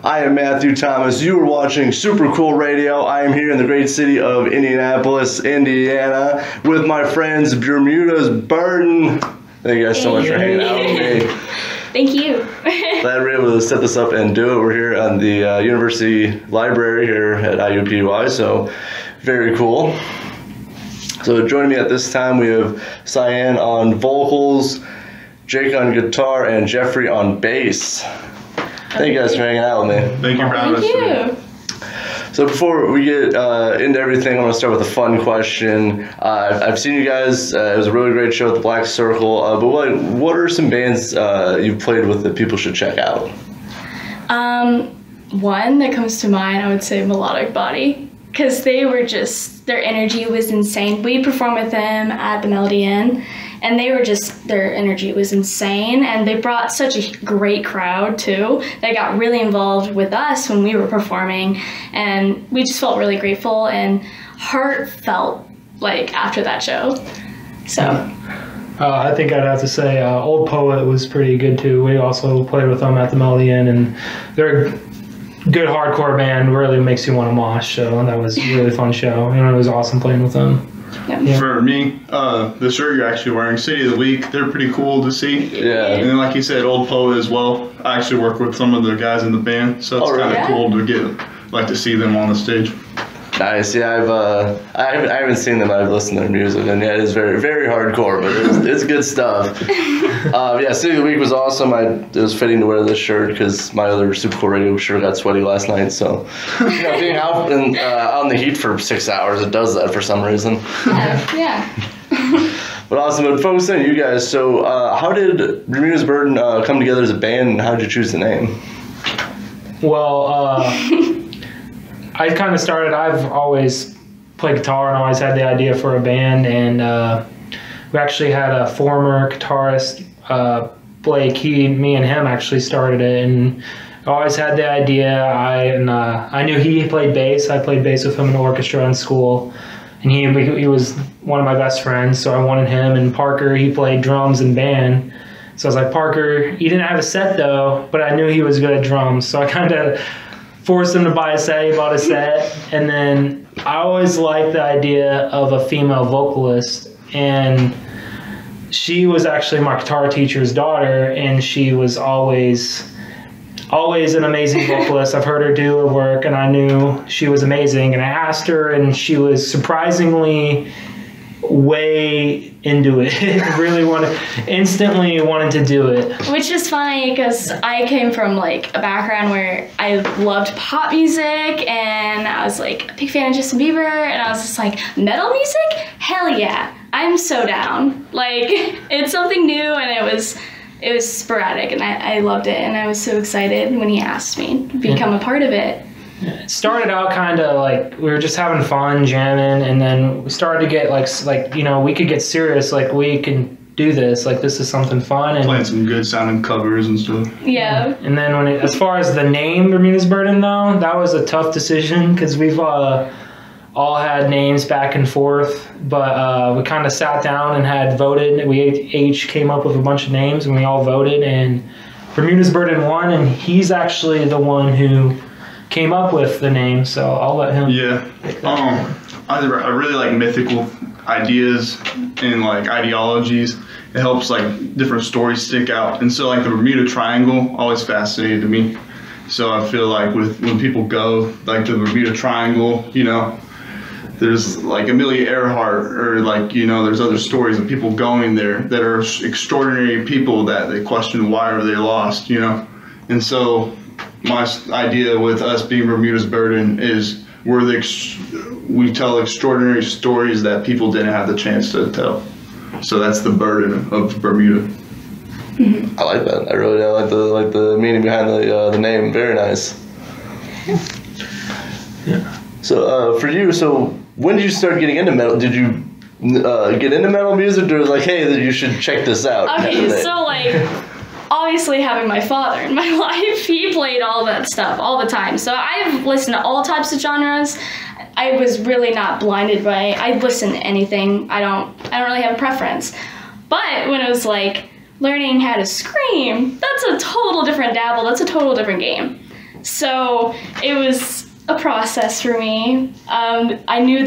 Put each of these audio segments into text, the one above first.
I am Matthew Thomas. You are watching Super Cool Radio. I am here in the great city of Indianapolis, Indiana, with my friends Bermuda's Burden. Thank you guys so much for hanging out with me. Thank you. Glad we're able to set this up and do it. We're here on the University Library here at IUPUI, so very cool. So joining me at this time, we have Cyan on vocals, Jake on guitar, and Jeffrey on bass. Thank you guys for hanging out with me. Thank you for having us. Thank you. So before we get into everything, I want to start with a fun question. I've seen you guys. It was a really great show at the Black Circle. But what are some bands you've played with that people should check out? One that comes to mind, I would say Melodic Body, because they were just, their energy was insane. We performed with them at the Melody Inn, and they were just, their energy was insane, and they brought such a great crowd too. They got really involved with us when we were performing, and we just felt really grateful and heartfelt like after that show. So I think I'd have to say Old Poet was pretty good too. We also played with them at the Melody Inn, and they're a good hardcore band. Really makes you want to mosh. So that was a really fun show, and it was awesome playing with them. yeah. For me, the shirt you're actually wearing, City of the Week, they're pretty cool to see. Yeah. And then, like you said, Old Poet as well. I actually work with some of the guys in the band, so it's kind of cool to to see them on the stage. Nice. Yeah, I haven't seen them. I've listened to their music, and yeah, it is very, very hardcore, but it's good stuff. Yeah, City of the Week was awesome. It was fitting to wear this shirt because my other Super Cool Radio shirt got sweaty last night. So, being out in the heat for 6 hours, it does that for some reason. Yeah. But awesome. But focusing on you guys. So, how did Bermuda's Burden come together as a band, and how did you choose the name? Well, I kind of started, I've always played guitar and always had the idea for a band, and we actually had a former guitarist, Blake. Me and him actually started it, and I always had the idea. I knew he played bass. I played bass with him in the orchestra in school, and he was one of my best friends, so I wanted him. And Parker, he played drums in band. So I was like, Parker, he didn't have a set though, but I knew he was good at drums, so I kind of forced him to buy a set. He bought a set, and then I always liked the idea of a female vocalist, and she was actually my guitar teacher's daughter, and she was always an amazing vocalist. I've heard her do her work, and I knew she was amazing, and I asked her, and she was surprisingly way into it. Really instantly wanted to do it. Which is funny because I came from like a background where I loved pop music, and I was like a big fan of Justin Bieber, and I was just like, metal music? Hell yeah, I'm so down. Like, it's something new, and it was sporadic, and I loved it, and I was so excited when he asked me to become a part of it. It started out kind of like we were just having fun, jamming, and then we started to get like we could get serious, like we can do this, like this is something fun, and playing some good sounding covers and stuff. Yeah. And then as far as the name Bermuda's Burden though, that was a tough decision because we've all had names back and forth, but we kind of sat down and had voted. We each came up with a bunch of names, and we all voted, and Bermuda's Burden won, and he's actually the one who came up with the name, so I'll let him. Yeah. I really like mythical ideas and like ideologies. It helps like different stories stick out, and so like the Bermuda Triangle always fascinated me. So I feel like when people go like to the Bermuda Triangle, there's like Amelia Earhart, or like there's other stories of people going there that are extraordinary people that they question why are they lost, and so my idea with us being Bermuda's Burden is we tell extraordinary stories that people didn't have the chance to tell. So that's the burden of Bermuda. Mm-hmm. I like that. I like the meaning behind the name. Very nice. Yeah. So for you, when did you start getting into metal? Did you get into metal music, or was like, hey, you should check this out? Okay, so like, obviously having my father in my life, he played all that stuff all the time. So I've listened to all types of genres. I was really not blinded by, I'd listen to anything. I don't really have a preference. But when it was like learning how to scream, that's a total different dabble. That's a total different game. So it was a process for me. I knew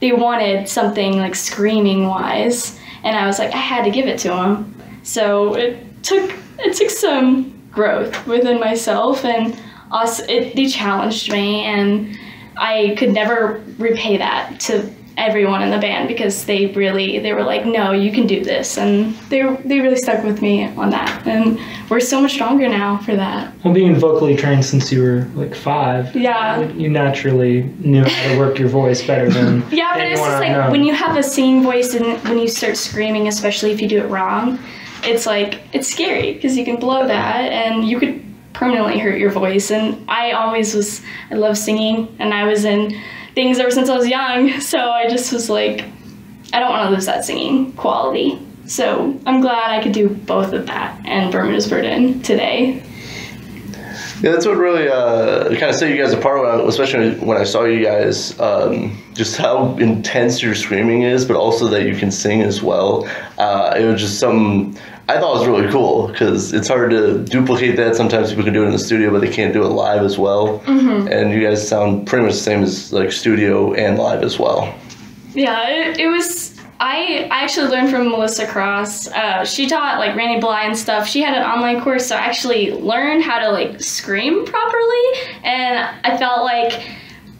they wanted something like screaming wise, and I was like, I had to give it to them. So it took some growth within myself, and also they challenged me, and I could never repay that to everyone in the band, because they were like, no, you can do this, and they really stuck with me on that, and we're so much stronger now for that. Well, being vocally trained since you were like 5, Yeah. you naturally knew how to work your voice better than Yeah, but it's anyone just I like know. when you have a singing voice and when you start screaming, especially if you do it wrong, it's like, it's scary because you can blow that and you could permanently hurt your voice. And I love singing, and I was in things ever since I was young, so I just was like, I don't want to lose that singing quality. So I'm glad I could do both of that and Bermuda's Burden today. Yeah, that's what really kind of set you guys apart, especially when I saw you guys, just how intense your screaming is, but also that you can sing as well. It was just something I thought was really cool, because it's hard to duplicate that. Sometimes people can do it in the studio, but they can't do it live as well. Mm-hmm. And you guys sound pretty much the same as like studio and live as well. Yeah, it was... I actually learned from Melissa Cross. She taught like Randy Bly and stuff. She had an online course, so I actually learned how to like scream properly, and I felt like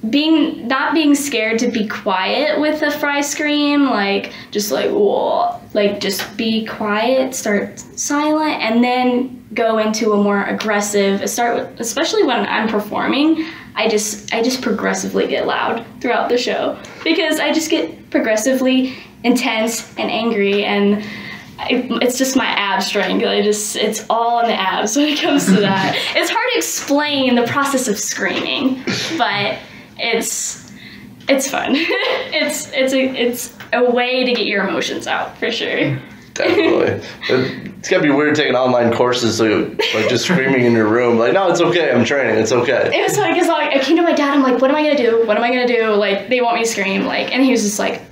not being scared to be quiet with a fry scream, like just like whoa, like just be quiet, start silent, and then go into a more aggressive. Especially when I'm performing, I just progressively get loud throughout the show, because I just get progressively intense and angry, and it's just my ab strength. It's all in the abs when it comes to that. It's hard to explain the process of screaming, but it's fun. it's a way to get your emotions out, for sure. Definitely. It's gotta be weird taking online courses, so you're like just screaming in your room, like, no, it's okay, I'm training, it's okay. It was funny because I came to my dad, I'm like, what am I gonna do? What am I gonna do? Like, they want me to scream, like, and he was just like,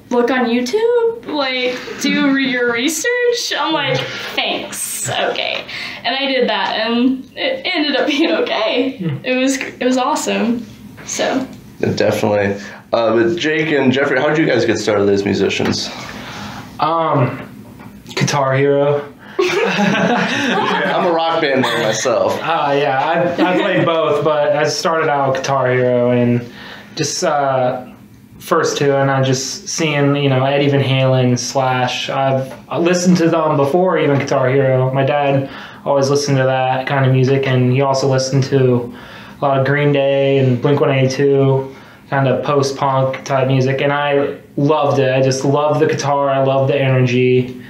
look on YouTube, like, do your research. I'm like, thanks, okay. And I did that, and it ended up being okay. It was awesome. So. Definitely. But Jake and Jeffrey, how did you guys get started as musicians? Guitar Hero. I'm a rock band man myself. Yeah, I played both, but I started out with Guitar Hero, and just first two, and I just seeing, Eddie Van Halen, Slash. I listened to them before even Guitar Hero. My dad always listened to that kind of music, and he also listened to a lot of Green Day and Blink-182, kind of post-punk type music, and I loved it. I just loved the guitar. I loved the energy.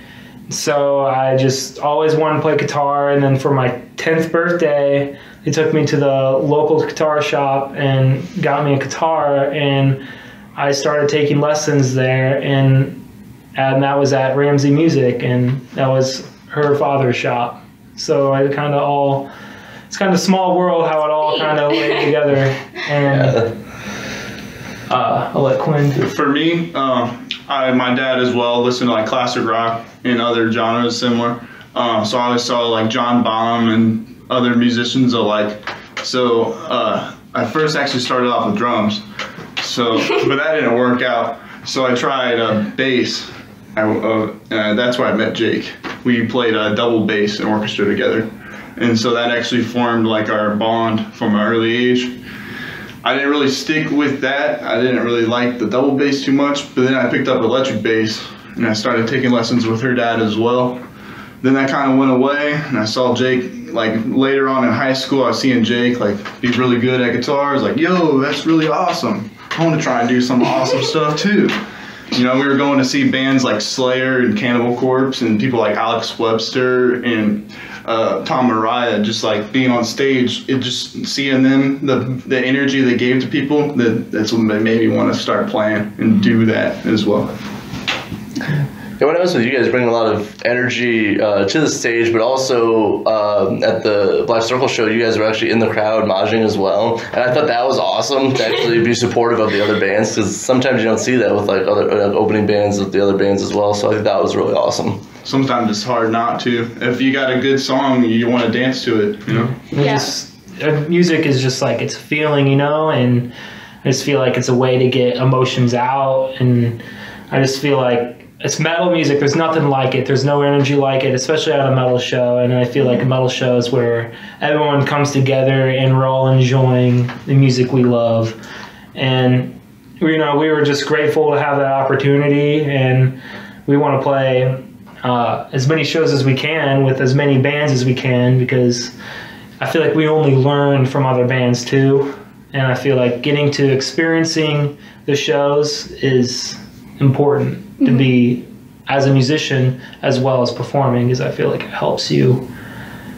So I just always wanted to play guitar, and then for my 10th birthday, they took me to the local guitar shop and got me a guitar, and I started taking lessons there, and that was at Ramsey Music, and that was her father's shop. So it's kind of small world how it all kind of laid together. And I'll let Quinn. For me, my dad as well listened to like classic rock and other genres similar. So I always saw like John Bonham and other musicians alike. So I first actually started off with drums. So, but that didn't work out. So I tried bass. That's where I met Jake. We played double bass and orchestra together. And so that actually formed like our bond from an early age. I didn't really stick with that. I didn't really like the double bass too much, but then I picked up electric bass, and I started taking lessons with her dad as well. Then that kind of went away, and I saw Jake, like later on in high school, I was seeing Jake like be really good at guitar. I was like, yo, that's really awesome. I want to try and do some awesome stuff too. We were going to see bands like Slayer and Cannibal Corpse, and people like Alex Webster and Tom Mariah, just like being on stage, just seeing them, the energy they gave to people, that's what made me want to start playing and do that as well. Yeah, when I was with you guys, bring a lot of energy to the stage, but also at the Black Circle show, you guys were actually in the crowd moshing as well, and I thought that was awesome to actually be supportive of the other bands, because sometimes you don't see that with like other opening bands with the other bands as well. So I think that was really awesome. sometimes it's hard not to. If you got a good song, you want to dance to it, you know? Music is just like, it's a feeling, you know, and I just feel like it's a way to get emotions out, and I just feel like it's metal music. There's nothing like it. There's no energy like it, especially at a metal show. And I feel like a metal show is where everyone comes together and we're all enjoying the music we love. And, you know, we were just grateful to have that opportunity, and we want to play as many shows as we can with as many bands as we can, because I feel like we only learn from other bands too. And I feel like getting to experiencing the shows is important to be as a musician as well as performing, because I feel like it helps you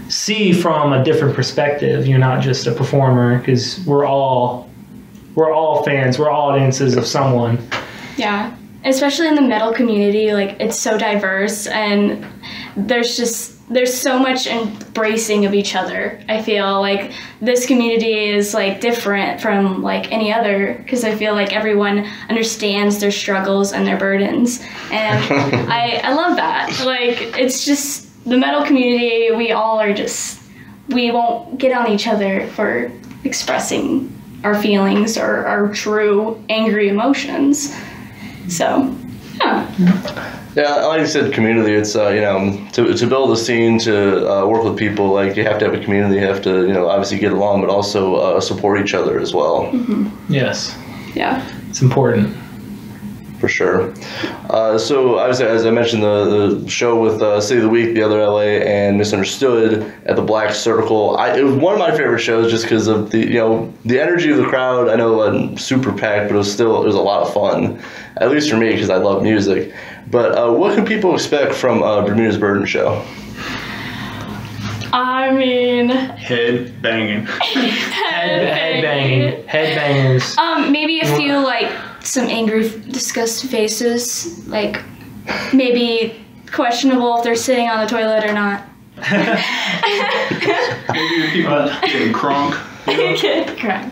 see from a different perspective. You're not just a performer, because we're all fans, we're all audiences of someone. Yeah, especially in the metal community, like it's so diverse, and there's so much embracing of each other. I feel like this community is like different from like any other, because I feel like everyone understands their struggles and their burdens, and I love that. Like, it's just the metal community, we all are just, we won't get on each other for expressing our feelings or our true angry emotions. So yeah, like you said, community, it's, you know, to build a scene, to work with people, like, you have to have a community, you have to, you know, obviously get along, but also support each other as well. Yes. Yeah. It's important. For sure. So, obviously, as I mentioned, the show with City of the Week, The Other LA, and Misunderstood at the Black Circle, it was one of my favorite shows just because of the, you know, the energy of the crowd. I know it wasn't super packed, but it was a lot of fun, at least for me, because I love music. But what can people expect from Bermuda's Burden Show? I mean, head banging. Headbangers. Maybe a few like some angry, disgusted faces. Like maybe questionable if they're sitting on the toilet or not. Maybe people getting crunk. Correct.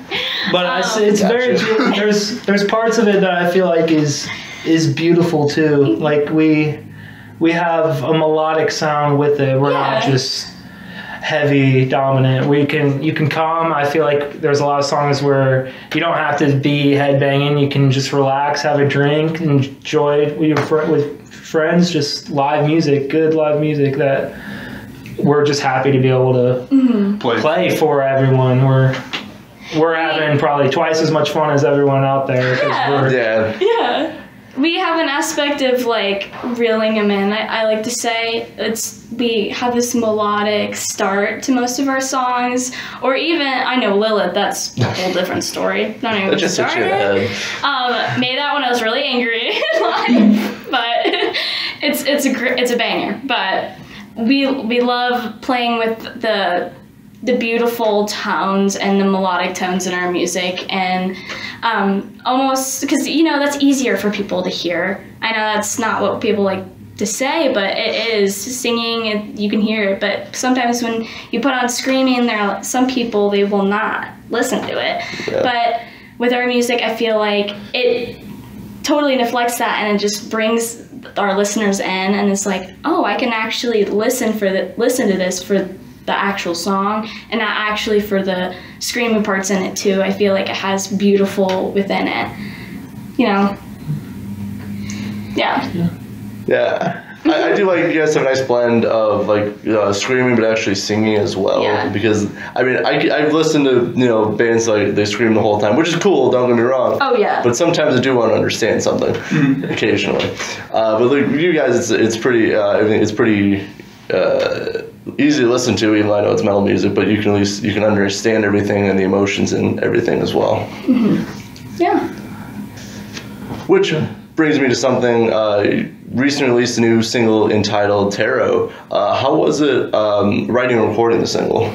But it's very, there's parts of it that I feel like is beautiful too. Like we have a melodic sound with it. We're not just heavy dominant. You can come. I feel like there's a lot of songs where you don't have to be headbanging. You can just relax, have a drink, enjoy it with friends. Just live music, good live music that we're just happy to be able to play for everyone. We're having probably twice as much fun as everyone out there. Yeah. We have an aspect of like reeling them in. I like to say we have this melodic start to most of our songs, or even I know Lilith. That's a whole different story. Not even just hit you in the head. Made that when I was really angry, but it's a banger. But we love playing with the beautiful tones and the melodic tones in our music, and almost because, you know, that's easier for people to hear. I know that's not what people like to say, but it is. Singing, you can hear it, but sometimes when you put on screaming, some people, they will not listen to it. Yeah. But with our music, I feel like it totally deflects that, and it just brings our listeners in, and it's like, oh, I can actually listen to this for the actual song, and not actually for the screaming parts in it too. I feel like it has beautiful within it, you know. Yeah. I do like you guys have a nice blend of like screaming but actually singing as well. Yeah. Because I mean I've listened to, you know, bands like they scream the whole time, which is cool, don't get me wrong. Oh yeah. But sometimes I do want to understand something occasionally. But like you guys, it's pretty. I think it's pretty easy to listen to, even though I know it's metal music. But you can at least understand everything and the emotions and everything as well. Yeah. Which brings me to something. Recently released a new single entitled Tarot. How was it writing and recording the single?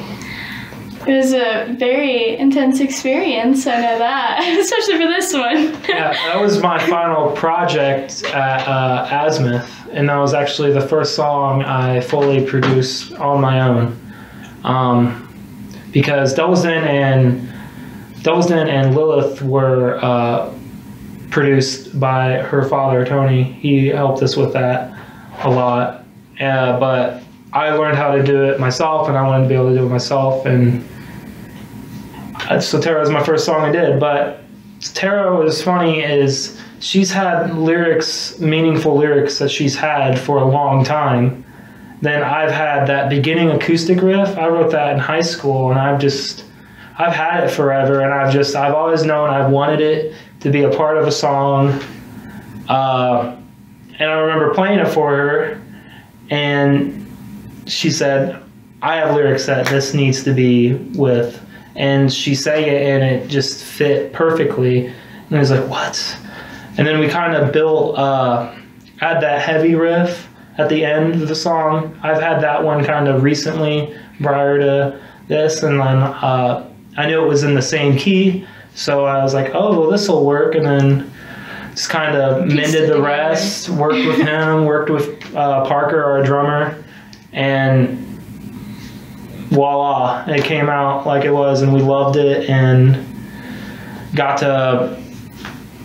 It was a very intense experience, I know that, especially for this one. Yeah, that was my final project at Azimuth, and that was actually the first song I fully produced on my own. Because Devil's Den and Lilith were produced by her father, Tony. He helped us with that a lot. but I learned how to do it myself, and I wanted to be able to do it myself. And so Tara was my first song I did. But Tara, was funny is she's had lyrics, meaningful lyrics that she's had for a long time. Then I've had that beginning acoustic riff. I wrote that in high school, and I've had it forever, and I've always known I've wanted it to be a part of a song. And I remember playing it for her, and she said, I have lyrics that this needs to be with. And she sang it, and it just fit perfectly. And I was like, what? And then we kind of built, add that heavy riff at the end of the song. I've had that one kind of recently prior to this, and then I knew it was in the same key, so I was like, oh, well, this will work. And then just kind of mended the rest, worked with him, worked with Parker, our drummer, and voila, it came out like it was, and we loved it, and got to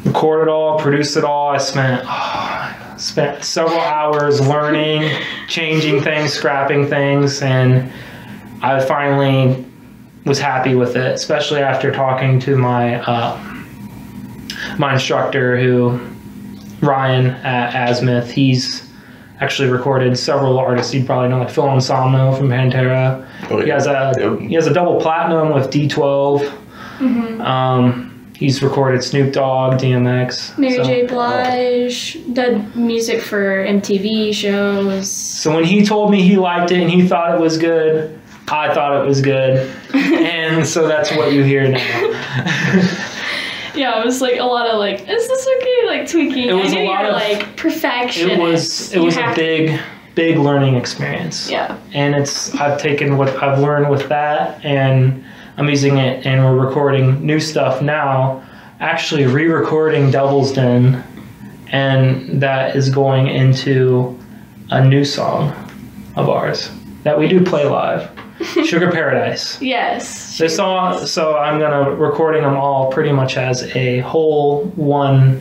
record it all, produce it all. I spent several hours learning, changing things, scrapping things, and I finally was happy with it, especially after talking to my my instructor, Ryan at Azimuth. He's actually recorded several artists you'd probably know, like Phil Anselmo from Pantera. Oh, yeah. He has a double platinum with D12. Mm-hmm. He's recorded Snoop Dogg, DMX. Mary J. Blige, did music for MTV shows. So when he told me he liked it and he thought it was good, I thought it was good. And so that's what you hear now. Yeah, it was like a lot of like, is this okay? Like tweaking. It was I knew a lot of like perfection. It was a big learning experience. Yeah. And I've taken what I've learned with that, and I'm using it, and we're recording new stuff now, actually re-recording Devil's Den, and that is going into a new song of ours that we do play live. Sugar Paradise. Yes. This song, so I'm gonna recording them all pretty much as a whole one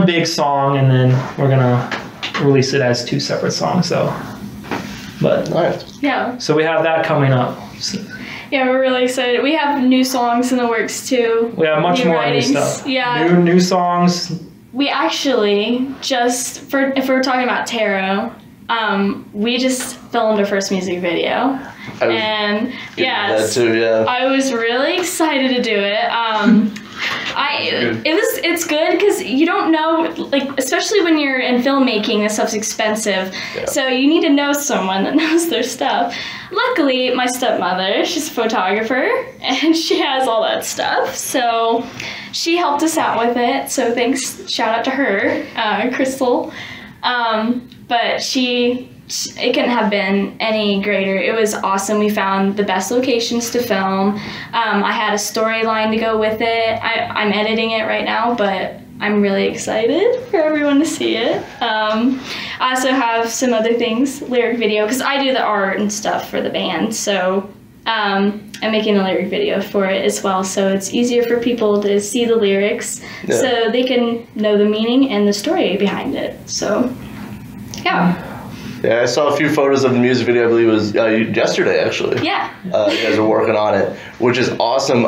big song, and then we're gonna release it as two separate songs. So, but nice. Yeah. So we have that coming up. Yeah, we're really excited. We have new songs in the works too. We have much more writings. new stuff. Yeah. New songs. We actually if we're talking about tarot, we just filmed our first music video. And yes, that too, yeah. I was really excited to do it. It's good because you don't know, like, especially when you're in filmmaking, this stuff's expensive. Yeah. So you need to know someone that knows their stuff. Luckily, my stepmother, she's a photographer, and she has all that stuff. So she helped us out with it. So thanks, shout out to her, Crystal. But it couldn't have been any greater. It was awesome. We found the best locations to film. I had a storyline to go with it. I'm editing it right now, but I'm really excited for everyone to see it. I also have some other things, lyric video, because I do the art and stuff for the band. So I'm making a lyric video for it as well. So it's easier for people to see the lyrics, so they can know the meaning and the story behind it. So, yeah. Yeah, I saw a few photos of the music video. I believe it was yesterday, actually. Yeah. You guys are working on it, which is awesome.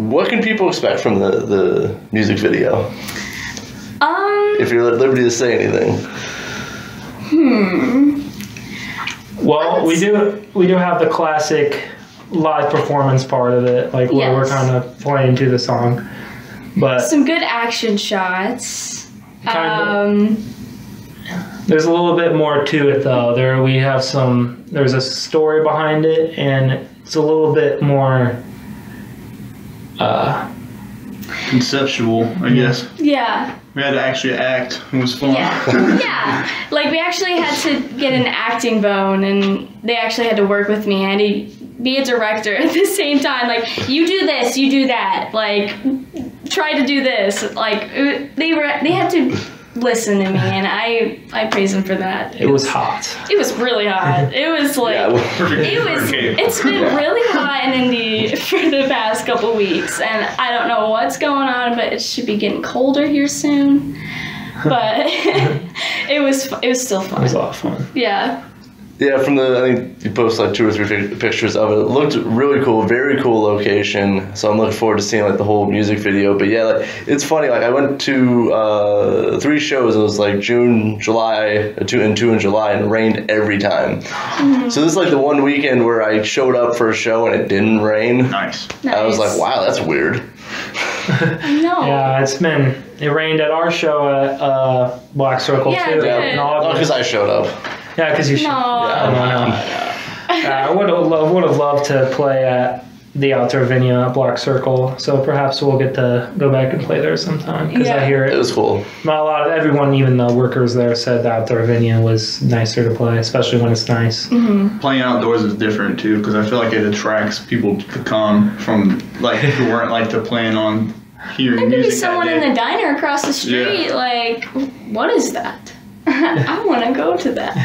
What can people expect from the music video? If you're at liberty to say anything. Well, we do have the classic live performance part of it, like where we're kind of playing to the song. But some good action shots. There's a little bit more to it, though. There's a story behind it, and it's a little bit more conceptual, I guess. Yeah. We had to actually act. It was fun. Yeah. Yeah. Like, we actually had to get an acting bone, and they actually had to work with me. I had to be a director at the same time. Like, you do this, you do that. Like, try to do this. Like, they had to listen to me, and I praise them for that. It was hot. It was really hot. It was like, it's been really hot in Indy for the past couple weeks, and I don't know what's going on, but it should be getting colder here soon. but it was still fun. It was a lot of fun. Yeah. Yeah, from the, I think you posted like 2 or 3 pictures of it. It looked really cool, very cool location. So I'm looking forward to seeing like the whole music video. But yeah, like it's funny. Like I went to 3 shows. It was like June, July, 2 in July, and it rained every time. Mm-hmm. So this is like the one weekend where I showed up for a show and it didn't rain. Nice. I was like, wow, that's weird. I know. Yeah, it rained at our show at Black Circle Yeah, too. it did. in Not August. because I showed up. Yeah, because you should. No. I would have loved to play at the outdoor venue at Black Circle. So perhaps we'll get to go back and play there sometime. Because I hear It was cool. not a lot of everyone, even the workers there, said the outdoor venue was nicer to play, especially when it's nice. Mm-hmm. Playing outdoors is different too, because I feel like it attracts people to come from like who weren't like to plan on hearing There could music. be someone in the diner across the street. Yeah. Like, what is that? I want to go to that.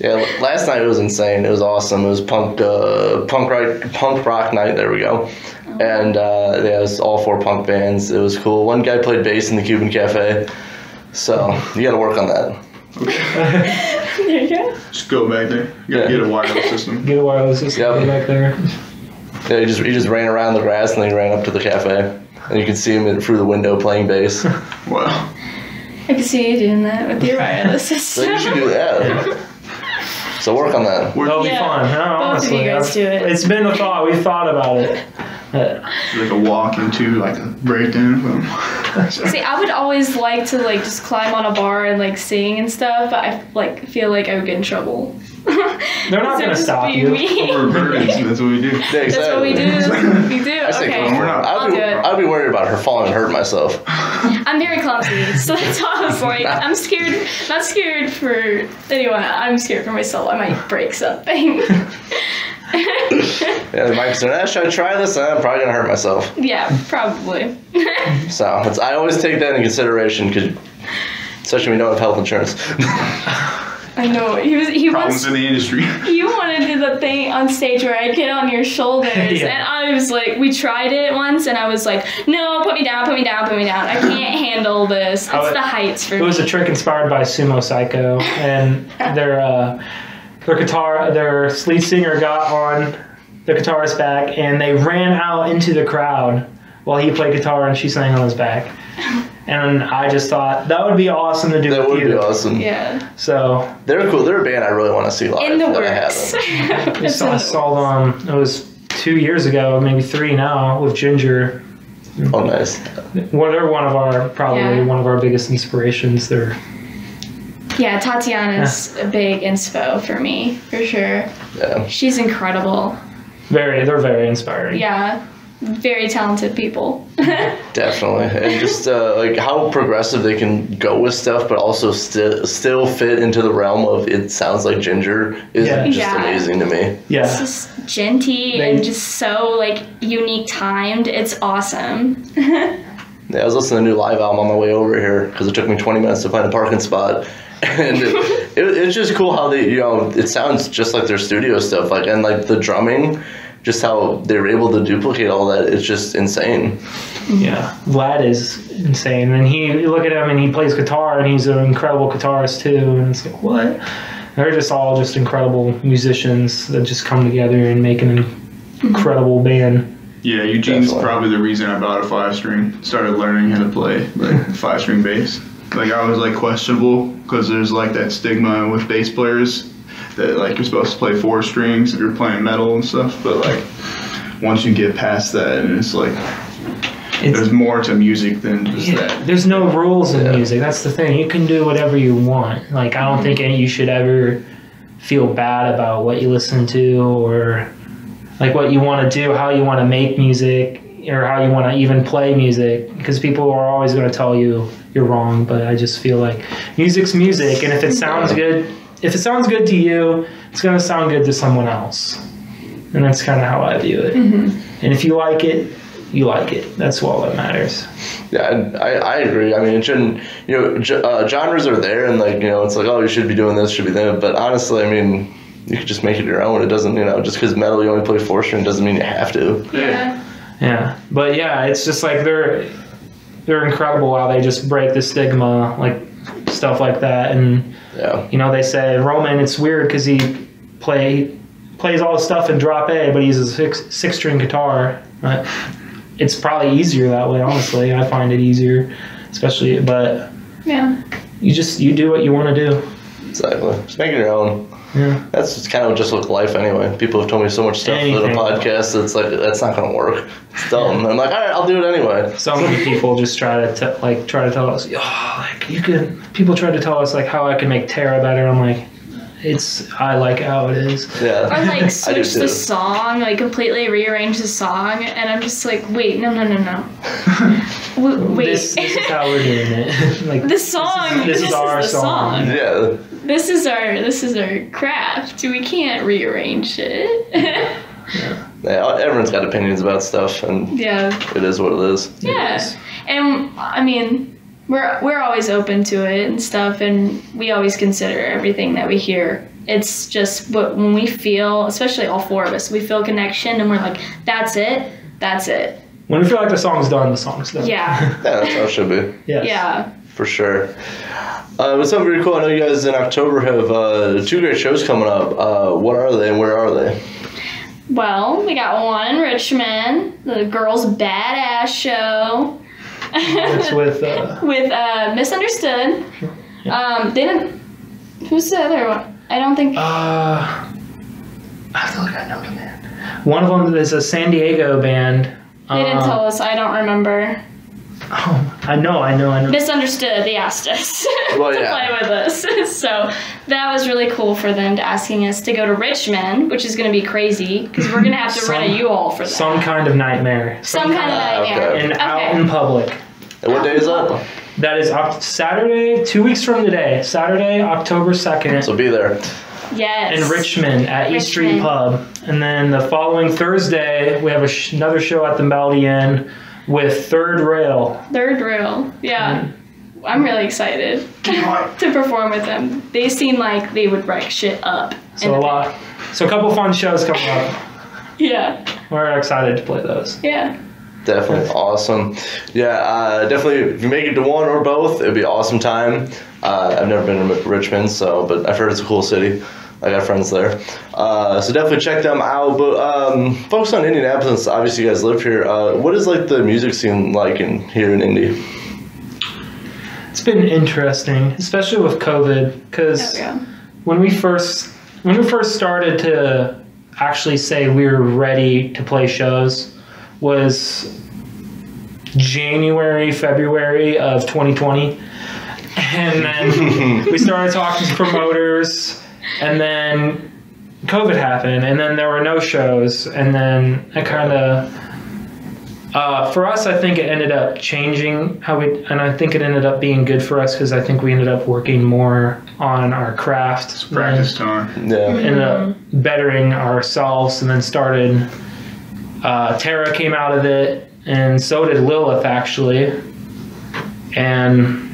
Yeah, last night it was insane. It was awesome. It was punk rock night. There we go. And it was all 4 punk bands. It was cool. One guy played bass in the Cuban Cafe. So you got to work on that. There you go. Just go back there. You gotta get a wireless system. Get a wireless system back there. Yeah, he just ran around the grass and then he ran up to the cafe. And you can see him through the window playing bass. Wow. I can see you doing that with your wireless system. So you should do that. So work on that. That'll be fun. No, Both honestly, of you guys do it. It's been a thought. We've thought about it. Like a walk into like a breakdown. See, I would always like to like just climb on a bar and like sing and stuff, but I like feel like I would get in trouble. They're not going to stop you. We're birds, that's what we do. Yeah, exactly. That's what we do. We do. I say Okay. come on. I'll do it. I'd be worried about her falling and hurting myself. I'm very clumsy, so that's all I was like. I'm scared. Not scared for anyone. I'm scared for myself. I might break something. Yeah, my concern, should I try this? I'm probably going to hurt myself. Yeah, probably. So I always take that into consideration, because especially when we don't have health insurance. I know. He Problems wants. in the industry. You wanted to do the thing on stage where I get on your shoulders, Yeah. and I was like, we tried it once, and I was like, no, put me down, put me down, put me down. I can't handle this. It's the heights for me. It was a trick inspired by Sumo Psycho, and their lead singer got on the guitarist's back, and they ran out into the crowd while he played guitar and she sang on his back. And I just thought that would be awesome to do. That would be awesome. Yeah. So They're cool. They're a band I really want to see live. In the that works. I saw them. It was 2 years ago, maybe 3 now, with Ginger. Oh, nice. Well, they're one of our biggest inspirations. They're Yeah, Tatiana's a big inspo for me, for sure. Yeah. She's incredible. they're very inspiring. Yeah, very talented people. Definitely. And just like how progressive they can go with stuff, but also still fit into the realm of it sounds like Ginger is just amazing to me. Yeah. It's just genty and just so like unique timed. It's awesome. Yeah, I was listening to a new live album on my way over here because it took me 20 minutes to find a parking spot. And it's just cool how they, it sounds just like their studio stuff. Like, and like the drumming, just how they were able to duplicate all that. It's just insane. Yeah, Vlad is insane. And you look at him and he plays guitar and he's an incredible guitarist too. And it's like, what? They're just all just incredible musicians that just come together and make an incredible band. Yeah, Eugene's probably the reason I bought a 5-string. Started learning how to play like 5-string bass. Like I was like questionable because there's like that stigma with bass players that like you're supposed to play 4 strings if you're playing metal and stuff. But like once you get past that, and it's like there's more to music than just that. There's no rules in music. That's the thing. You can do whatever you want. Like I don't think you should ever feel bad about what you listen to or like what you want to do, how you want to make music, or how you want to even play music, because people are always going to tell you you're wrong. But I just feel like music's music, and if it sounds good to you, it's going to sound good to someone else, and that's kind of how I view it. And if you like it, you like it. That's all that matters. Yeah, I agree. I mean, it shouldn't, genres are there, and like, it's like, oh, you should be doing this, should be that. But honestly, I mean, you could just make it your own. It doesn't, just because metal you only play 4-string doesn't mean you have to. Yeah, but yeah, it's just like they're incredible how they just break the stigma. Like stuff like that. And you know, they say Roman, it's weird because he plays all the stuff in drop A, but he uses a six string guitar. It's probably easier that way, honestly. I find it easier, especially, but you do what you want to do. Exactly. Just make it your own. Yeah. That's kind of just like life anyway. People have told me so much stuff in a podcast that's like, that's not going to work. It's dumb. And I'm like, all right, I'll do it anyway. So many people just try to tell us, people try to tell us like how I can make Tara better. I'm like, I like how it is. Yeah. Or like switch the song, like completely rearrange the song, and I'm just like, wait, no. Wait. This is how we're doing it. Like the song. This is our song. Yeah. This is our craft. We can't rearrange it. Yeah, everyone's got opinions about stuff, and it is what it is. Yeah, and I mean, we're always open to it and stuff, and we always consider everything that we hear. It's just when we feel, especially all four of us, we feel a connection, and we're like, that's it. When we feel like the song's done, the song's done. Yeah. That's how it should be. Yes. Yeah. For sure. But something very cool. I know you guys in October have 2 great shows coming up. What are they and where are they? Well, we got one in Richmond, the Girls Badass Show. It's with Misunderstood. Who's the other one? I don't think. I feel like I know the band. One of them is a San Diego band. They didn't tell us. I don't remember. Oh, I know. Misunderstood. They asked us to play with us. So that was really cool for them to asking us to go to Richmond, which is going to be crazy because we're going to have to rent a U-Haul for that. Some kind of nightmare. Some kind of nightmare. Okay. And out in public. And what day is that? That is Saturday, 2 weeks from today. Saturday, October 2nd. So be there. Yes. In Richmond at East Street Pub. And then the following Thursday, we have another show at the Melody Inn with Third Rail. Yeah. I'm really excited to perform with them. They seem like they would wreck shit up. So a couple fun shows coming up. Yeah. We're excited to play those. Yeah. Definitely awesome. Yeah, definitely. If you make it to one or both, it'd be an awesome time. I've never been to Richmond, but I've heard it's a cool city. I got friends there. So definitely check them out. But focus on Indianapolis. Obviously, you guys live here. What is like the music scene like here in Indy? It's been interesting, especially with COVID, because when we first started to actually say we were ready to play shows was January, February of 2020. And then we started talking to promoters, and then COVID happened, and then there were no shows, and then it kind of, for us, I think it ended up changing and I think it ended up being good for us because I think we ended up working more on our craft. It's practice time. Yeah. Ended up bettering ourselves, and then started, Tara came out of it, and so did Lilith, actually. And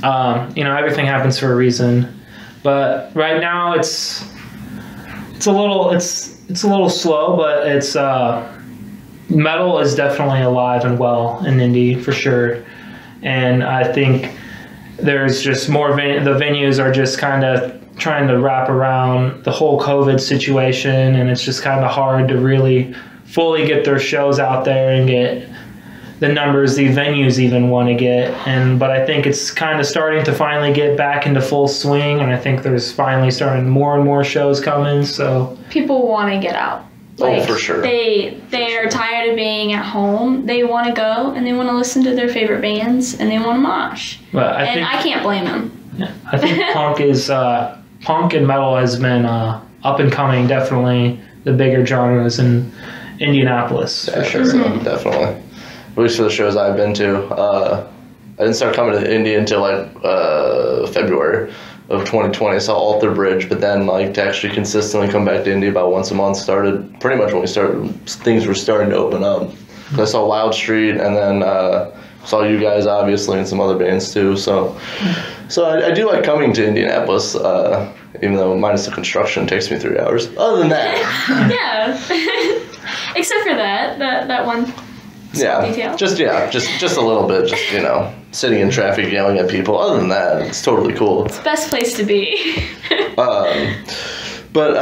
everything happens for a reason, but right now it's a little slow, but it's metal is definitely alive and well in Indy for sure, and I think there's just more the venues are just kind of trying to wrap around the whole COVID situation, and it's just kind of hard to really fully get their shows out there and get the numbers the venues even want to get. But I think it's kind of starting to finally get back into full swing, and I think there's finally starting more and more shows coming. So people want to get out. For sure. They are tired of being at home. They want to go and they want to listen to their favorite bands and they want to mosh. But I can't blame them. Yeah, I think punk and metal has been up and coming. Definitely the bigger genres in Indianapolis for sure. Mm-hmm. Definitely. At least for the shows I've been to. I didn't start coming to Indy until February of 2020. I saw Alter Bridge, but then to actually consistently come back to Indy about once a month started pretty much when things were starting to open up. I saw Wild Street, and then saw you guys obviously and some other bands too. So I do like coming to Indianapolis, even though minus the construction takes me 3 hours. Other than that, except for that one. Yeah, detail. just a little bit, just sitting in traffic yelling at people. Other than that, it's totally cool. It's the best place to be. But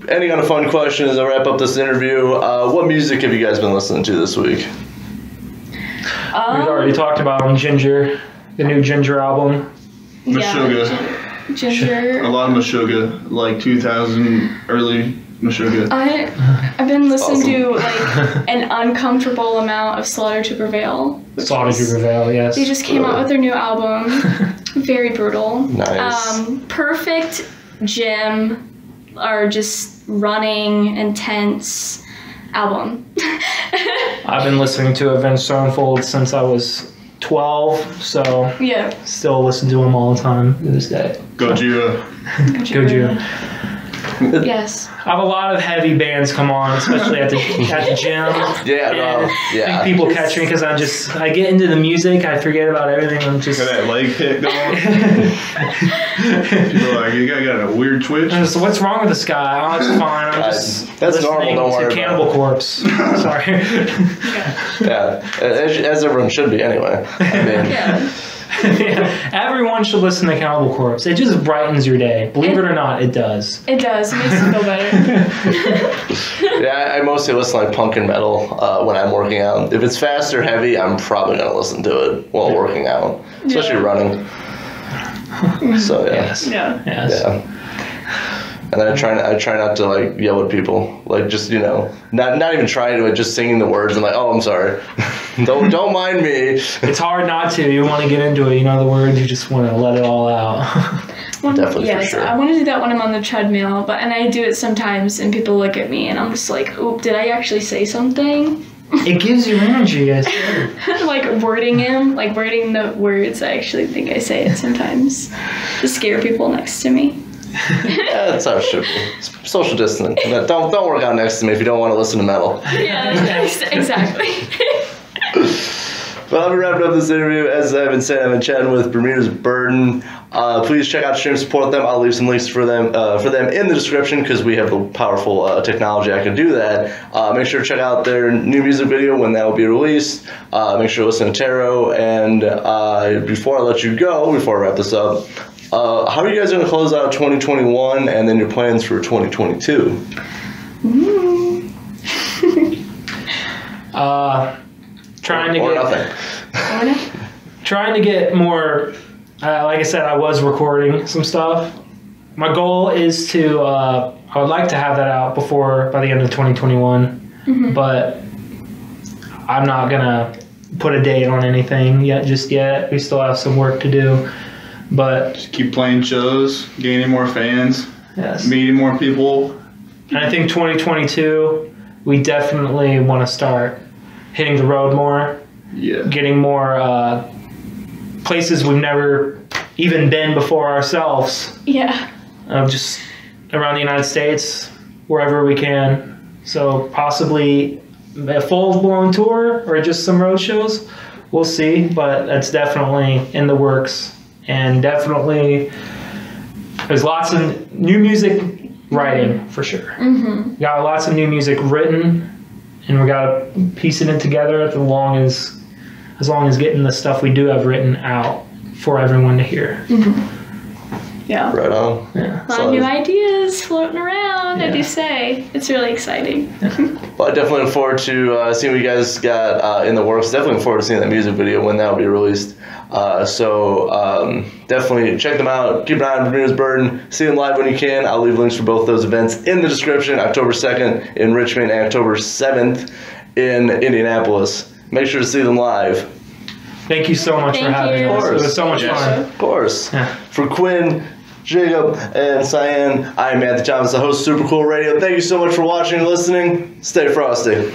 ending on a fun question as I wrap up this interview, what music have you guys been listening to this week? We've already talked about Ginger, the new Ginger album. Meshuggah. Ginger. A lot of Meshuggah, like 2000 early Meshuggah. I've been listening to like an uncomfortable amount of Slaughter to Prevail. Slaughter to Prevail, yes. They just came out with their new album. Very brutal. Nice. Perfect gym or just running intense album. I've been listening to Avenged Sevenfold since I was 12, so Yeah. still listen to them all the time to this day. Gojira. Gojira. Yes. I have a lot of heavy bands come on, especially at the gym. Yeah, no, And yeah. I think people catch me because I get into the music, I forget about everything. I'm just Got that leg hit going. People are like, you got a weird twitch. So what's wrong with this guy? Oh, it's fine. I'm just That's listening normal, don't worry to Cannibal about Corpse. Sorry. Yeah, as everyone should be anyway. I mean, Yeah. Yeah, everyone should listen to Cannibal Corpse. It just brightens your day. Believe it or not, it does. It does. It makes you feel better. yeah, I mostly listen to like punk and metal when I'm working out. If it's fast or heavy, I'm probably gonna listen to it while working out, especially running. So yeah. Yes. Yeah. Yes. Yeah. And I try not to like yell at people, like just not even trying to, like just singing the words and like, oh, I'm sorry, don't mind me. It's hard not to. You want to get into it. You know the words. You just want to let it all out. Definitely, yes, for sure. I want to do that when I'm on the treadmill, and I do it sometimes, and people look at me, and I'm just like, "Oh, did I actually say something?" It gives you energy. I swear. Like wording the words. I actually think I say it sometimes to scare people next to me. Yeah, that's how it should be. Social distancing. Don't work out next to me if you don't want to listen to metal. Yeah, exactly. Well, I'll be wrapping up this interview. As I've been saying, I've been chatting with Bermuda's Burden. Please check out Stream, support them. I'll leave some links for them in the description because we have the powerful technology I can do that. Make sure to check out their new music video when that will be released. Make sure to listen to Taro. And before I let you go, before I wrap this up, how are you guys going to close out 2021 and then your plans for 2022? Trying to get more. Like I said, I was recording some stuff. My goal is to. I would like to have that out by the end of 2021, but I'm not gonna put a date on anything just yet. We still have some work to do. But Just keep playing shows, gaining more fans, yes. meeting more people. And I think 2022, we definitely want to start hitting the road more, Yeah. getting more places we've never even been before ourselves, Yeah. just around the United States, wherever we can. So possibly a full-blown tour or just some road shows. We'll see, but that's definitely in the works. And definitely, there's lots of new music writing for sure. We got lots of new music written, and we got to piece it together as long as getting the stuff we do have written out for everyone to hear. Yeah. Right on. Yeah. A lot of new ideas floating around, I do say. It's really exciting. Well, I definitely look forward to seeing what you guys got in the works. Definitely look forward to seeing that music video when that will be released. So definitely check them out. Keep an eye on Bermuda's Burden. See them live when you can. I'll leave links for both those events in the description. October 2nd in Richmond and October 7th in Indianapolis. Make sure to see them live. Thank you so much for Thank having you. us. It was so much Yes. fun. Of course. Yeah. For Quinn, Jacob, and Cyan, I'm Matthew Thomas, the host of Super Cool Radio. Thank you so much for watching and listening. Stay frosty.